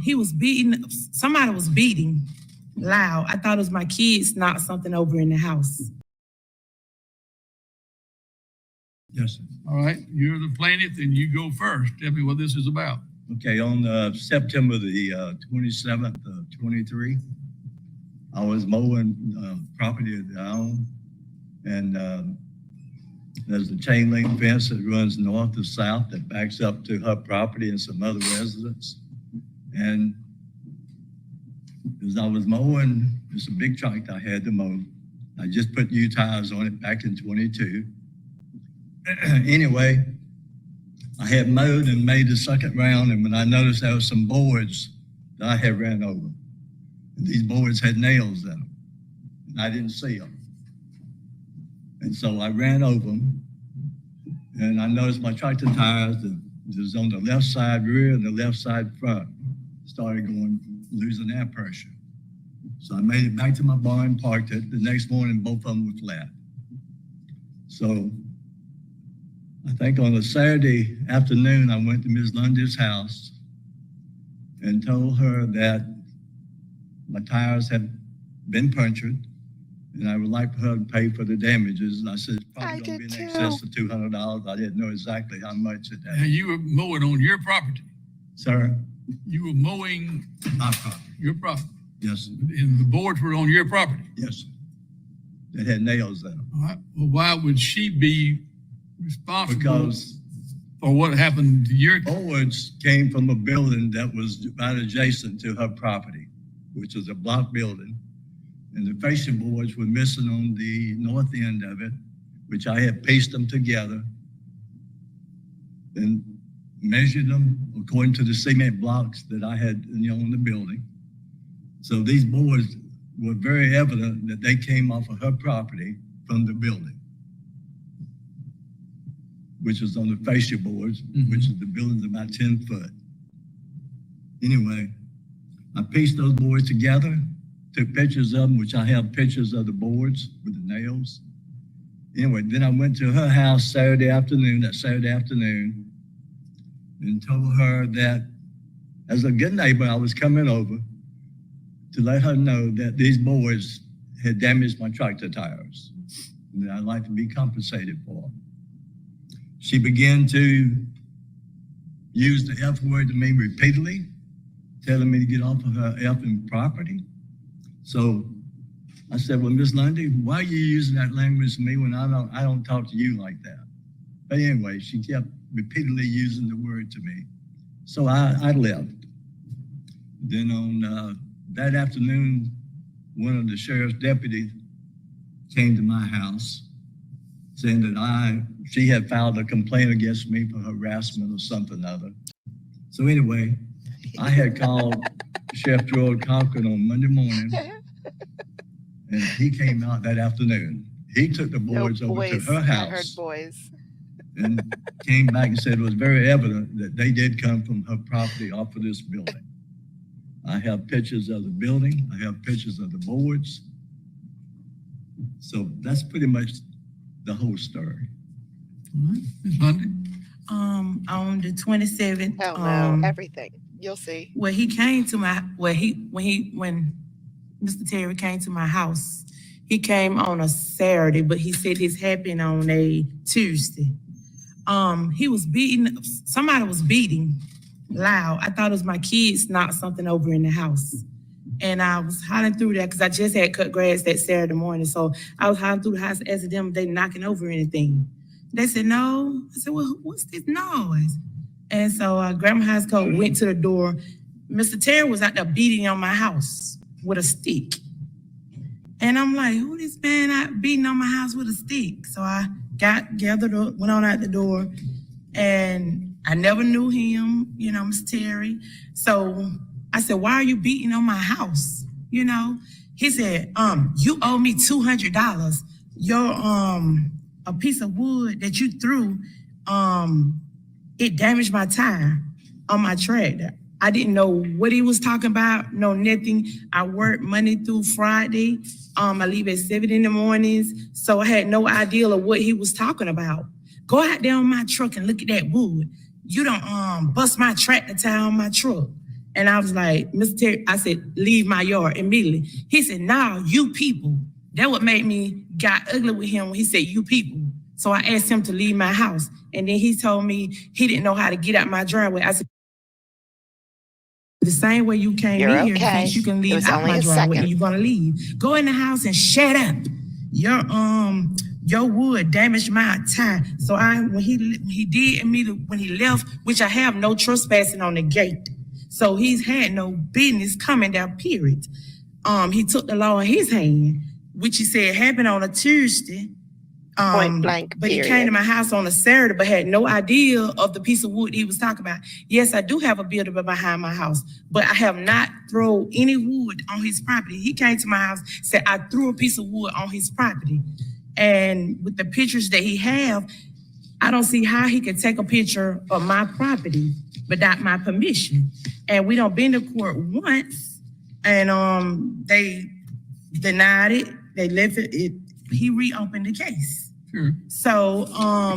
He was beating, somebody was beating loud. I thought it was my kids knocked something over in the house. Yes, sir. All right, you're the plaintiff, and you go first. Tell me what this is about. Okay, on September the 27th of 23, I was mowing property that I own, and there's a chain link fence that runs north to south that backs up to her property and some other residents. And as I was mowing, it's a big tractor I had to mow. I just put new tires on it back in 22. Anyway, I had mowed and made the second round, and when I noticed there was some boards that I had ran over. And these boards had nails in them, and I didn't see them. And so I ran over them, and I noticed my tractor tires that was on the left side rear and the left side front started losing air pressure. So I made it back to my barn, parked it. The next morning, both of them were flat. So I think on a Saturday afternoon, I went to Ms. Lundy's house and told her that my tires had been punctured and I would like for her to pay for the damages. And I said, it's probably going to be in excess of $200. I didn't know exactly how much it Now, had. you were mowing on your property. Sir? You were mowing My property. your property. Yes, sir. And the boards were on your property. Yes, sir. It had nails in them. All right. Well, why would she be responsible Because for what happened to your? boards came from a building that was right adjacent to her property, which was a block building. And the fascia boards were missing on the north end of it, which I had pieced them together and measured them according to the cement blocks that I had, in the building. So these boards were very evident that they came off of her property from the building, which was on the fascia boards, which is the building's about 10 foot. Anyway, I pieced those boards together, took pictures of them, which I have pictures of the boards with the nails. Anyway, then I went to her house Saturday afternoon, and told her that as a good neighbor, I was coming over to let her know that these boards had damaged my tractor tires and that I'd like to be compensated for them. She began to use the F word to me repeatedly, telling me to get off of her effing property. So I said, well, Miss Lundy, why are you using that language to me when I don't talk to you like that? But anyway, she kept repeatedly using the word to me. So I left. Then on that afternoon, one of the sheriff's deputies came to my house saying that she had filed a complaint against me for harassment or something or other. So anyway, I had called Sheriff Gerald Cochran on Monday morning, and he came out that afternoon. He took the boards over to her house. I heard boys. And came back and said it was very evident that they did come from her property off of this building. I have pictures of the building. I have pictures of the boards. So that's pretty much the whole story. All right, Ms. Lundy. On the 27th. Hell no, everything. You'll see. When Mr. Terry came to my house, he came on a Saturday, but he said this happened on a Tuesday. He was somebody was beating loud. I thought it was my kids knocked something over in the house. And I was hollering through that because I just had cut grass that Saturday morning. So I was hollering through the house asking them if they knocking over anything. They said, no. I said, well, what's this noise? And so I grabbed my house coat, went to the door. Mr. Terry was out there beating on my house with a stick. And I'm like, who this man out beating on my house with a stick? So I gathered up, went on out the door, and I never knew him, Mr. Terry. So I said, why are you beating on my house? He said, you owe me $200. Your a piece of wood that you threw, it damaged my tire on my tractor. I didn't know what he was talking about, no nothing. I work Monday through Friday. I leave at 7 in the mornings, so I had no idea of what he was talking about. Go out there on my truck and look at that wood. You don't bust my tractor tire on my truck. And I was like, Mr. Terry, I said, leave my yard immediately. He said, nah, you people. That what made me got ugly with him when he said, you people. So I asked him to leave my house. And then he told me he didn't know how to get out my driveway. I said, the same way you came You're in here, okay. you can It leave was out only my a driveway second. and you're gonna leave. Go in the house and shut up. Your wood damaged my tire. So when he did immediately when he left, which I have no trespassing on the gate. So he's had no business coming down, period. He took the law in his hand, which he said happened on a Tuesday. Point blank, But he period. came to my house on a Saturday, but had no idea of the piece of wood he was talking about. Yes, I do have a building behind my house, but I have not thrown any wood on his property. He came to my house, said I threw a piece of wood on his property. And with the pictures that he have, I don't see how he could take a picture of my property without my permission. And we done been to court once, and they denied it. They left it. He reopened the case. Sure. So,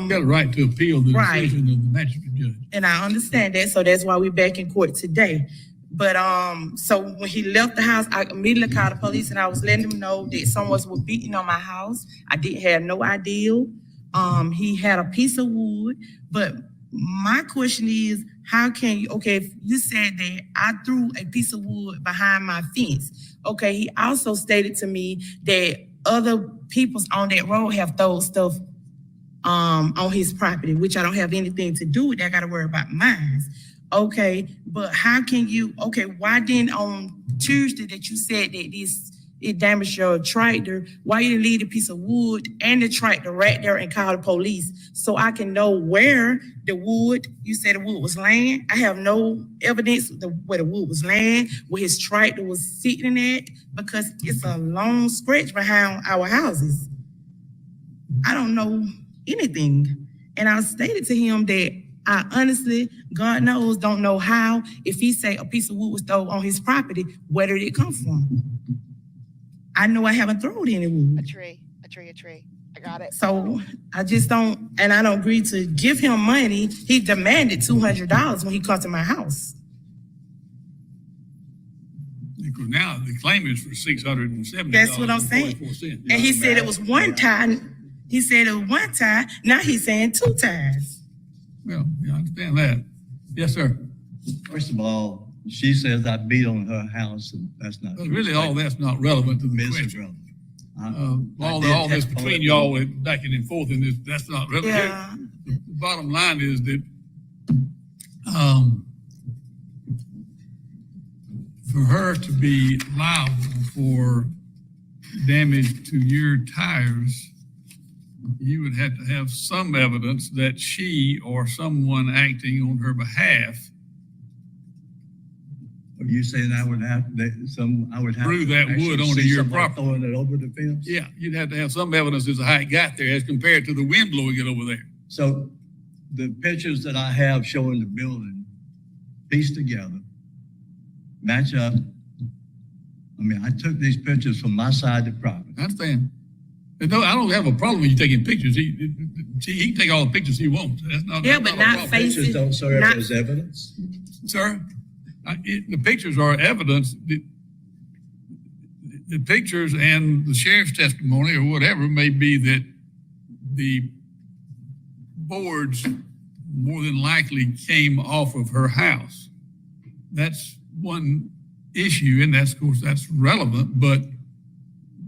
You got a right to appeal the Right. decision of the magistrate judge. and I understand that, so that's why we're back in court today. But so when he left the house, I immediately called the police and I was letting them know that someone was beating on my house. I didn't have no idea. He had a piece of wood, but my question is, how can you, okay, if you said that I threw a piece of wood behind my fence, okay, he also stated to me that other peoples on that road have thrown stuff on his property, which I don't have anything to do with that. I gotta worry about mine. Okay, but how can you, okay, why didn't on Tuesday that you said that it damaged your tractor, why you didn't leave a piece of wood and the tractor right there and call the police so I can know where the wood, you said the wood was laying. I have no evidence where the wood was laying, where his tractor was sitting at, because it's a long stretch behind our houses. I don't know anything. And I stated to him that I honestly, God knows, don't know how. If he say a piece of wood was thrown on his property, where did it come from? I know I haven't thrown any A wood. tree. I got it. So I just don't, and I don't agree to give him money. He demanded $200 when he comes to my house. Because now the claim is for $670. That's what I'm saying. 44 cents. And he said it was one time. He said it was one time. Now he's saying two times. Well, yeah, I understand that. Yes, sir. First of all, she says I beat on her house, and that's not But true. really, all that's not relevant to the Miss question. Irrelevant. All did this testify between at y'all the- back and forth, and that's not relevant. Yeah. The bottom line is that for her to be liable for damage to your tires, you would have to have some evidence that she or someone acting on her behalf Are you saying I would have, I would have. Threw to that actually wood onto see your somebody property? Throwing it over the fence? Yeah, you'd have to have some evidence as to how it got there as compared to the wind blowing it over there. So the pictures that I have showing the building pieced together, match up. I mean, I took these pictures from my side of the property. I understand. And no, I don't have a problem with you taking pictures. He can take all the pictures he wants. That's not. Yeah, that's but a not problem. face- Pictures don't serve Not- as evidence. Sir, the pictures are evidence. The pictures and the sheriff's testimony or whatever may be that the boards more than likely came off of her house. That's one issue, and that's, of course, that's relevant, but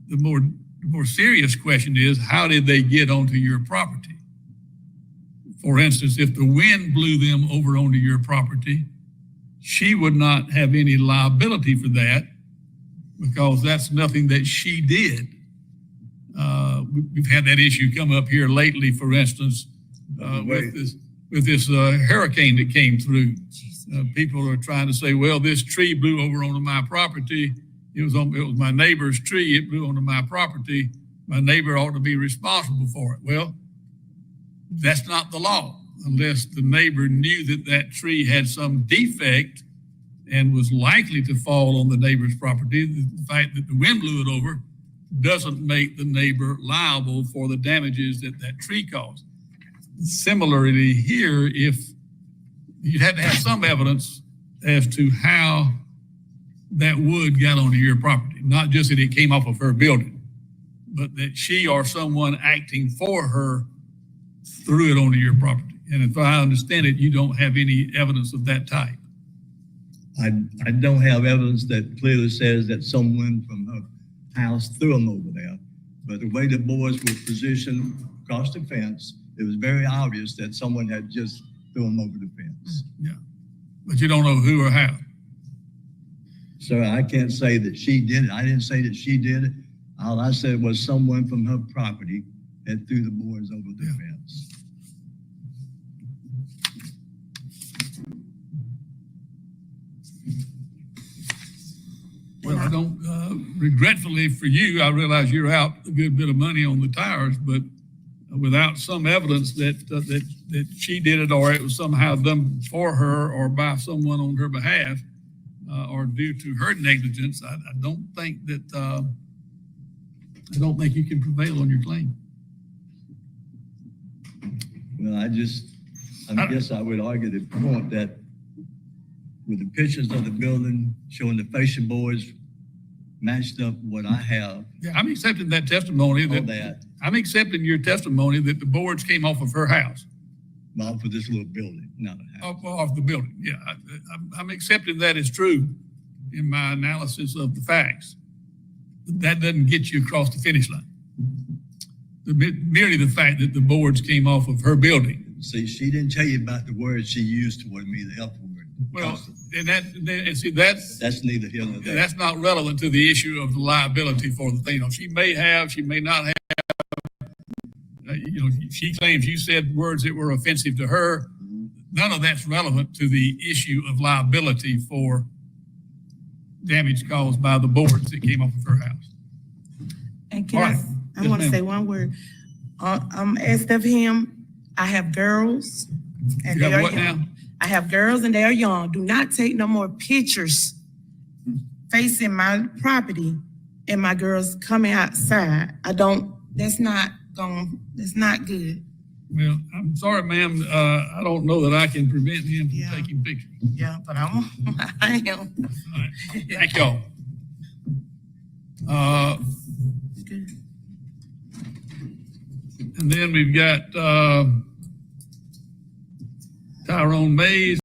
the more serious question is, how did they get onto your property? For instance, if the wind blew them over onto your property, she would not have any liability for that because that's nothing that she did. We've had that issue come up here lately, for instance, with this hurricane that came through. People are trying to say, well, this tree blew over onto my property. It was my neighbor's tree. It blew onto my property. My neighbor ought to be responsible for it. Well, that's not the law, unless the neighbor knew that that tree had some defect and was likely to fall on the neighbor's property. The fact that the wind blew it over doesn't make the neighbor liable for the damages that that tree caused. Similarly here, if you'd have to have some evidence as to how that wood got onto your property. Not just that it came off of her building, but that she or someone acting for her threw it onto your property. And if I understand it, you don't have any evidence of that type. I don't have evidence that clearly says that someone from her house threw them over there. But the way the boards were positioned across the fence, it was very obvious that someone had just threw them over the fence. Yeah, but you don't know who or how. So I can't say that she did it. I didn't say that she did it. All I said was someone from her property had threw the boards over the fence. Well, I don't, regretfully for you, I realize you're out a good bit of money on the tires, but without some evidence that she did it or it was somehow done for her or by someone on her behalf or due to her negligence, I don't think you can prevail on your claim. Well, I guess I would argue the point that with the pictures of the building showing the fascia boards matched up what I have. Yeah, I'm accepting that testimony. I'm accepting your testimony that the boards came off of her house. Well, for this little building, not a house. Off the building, yeah. I'm accepting that as true in my analysis of the facts. That doesn't get you across the finish line. Merely the fact that the boards came off of her building. See, she didn't tell you about the words she used toward me, the F word. Well, and see, that's neither here nor there. That's not relevant to the issue of the liability for the thing. She may have, she may not have. She claims you said words that were offensive to her. None of that's relevant to the issue of liability for damage caused by the boards that came off of her house. And I want to say one word. As of him, I have girls, and You they have are what young. now? I have girls and they are young. Do not take no more pictures facing my property and my girls coming outside. That's not good. Well, I'm sorry, ma'am. I don't know that I can prevent him from taking pictures. Yeah, but I am. All right. Thank y'all. And then we've got Tyrone Mays.